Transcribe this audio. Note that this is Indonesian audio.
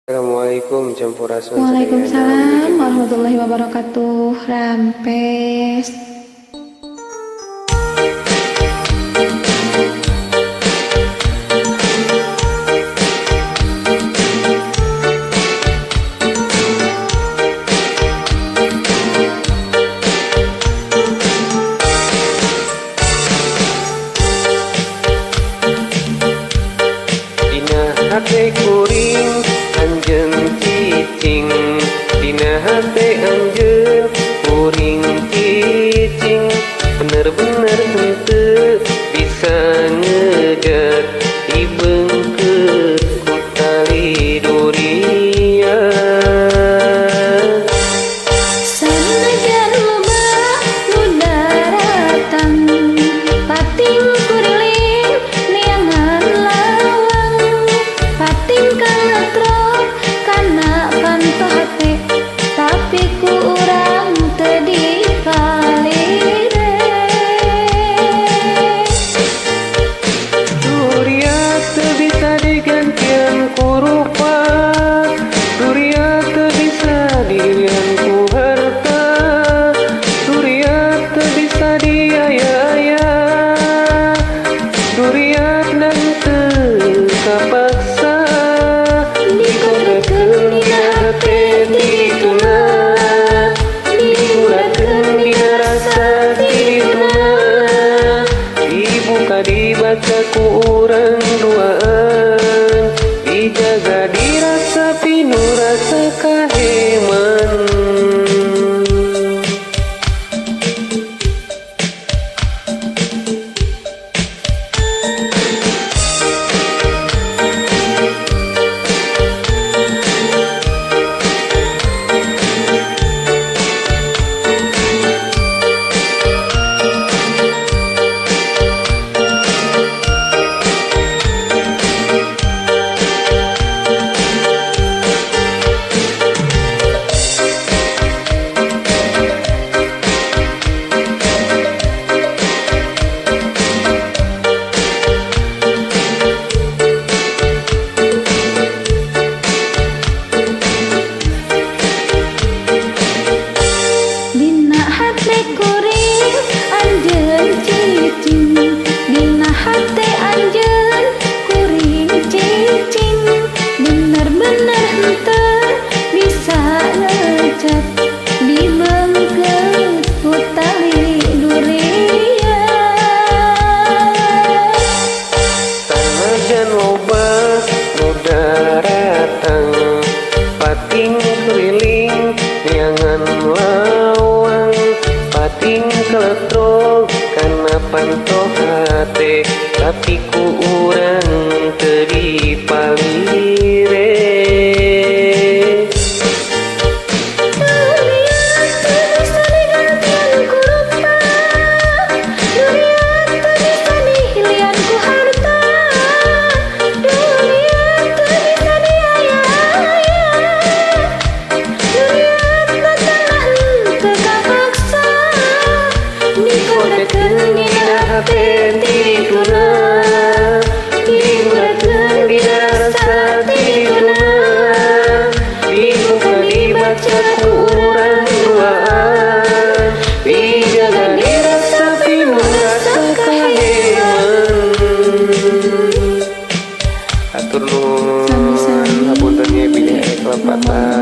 Assalamualaikum Sampurasun. Waalaikumsalam warahmatullahi wabarakatuh. Rampes. Dina hate kuring anjeun cicing, dina hate anjeun kuring cicing, bener-bener henteu bisa ngeudet dibeungkeut ku tali durian. Sanajan loba nu daratan, pating kuriling neangan lawang, pating kaletrok kana pantoh hate, tapi ku urang teu dipalire. Durian teu bisa digantian ku rupa, durian teu bisa dilian ku harta, durian teu bisa diaya-aya, durian dan teu kapaksa dikodrekeun dina hate dituna, digurakeun dina rasa dituna, dibuka dibaca ku urang duaan, dijaga dirasa pinu rasa kaheman. Dina hate kuring anjeun cicing, dina hate anjeun kuring cicing, bener-bener henteu bisa ngeudet dibeungkeut ku tali durian. Sanajan loba nu daratan, pating keliling neangan lawang, pating keletrok kana pantoh hate, tapi ku urang teu dipalire. Durian teu bisa digantian ku rupa, durian teu bisa dihilian ku harta, durian teu bisa diaya-aya, durian teu cenah henteu kapaksa, dikodrekeun dina hate dituna, digurakeun dina rasa dituna, Dibuka dibaca ku urang duaan, dijaga dirasa pinu rasa kaheman. Atur nuhun, Sami-sami. hapunten ye bilih kelempatan.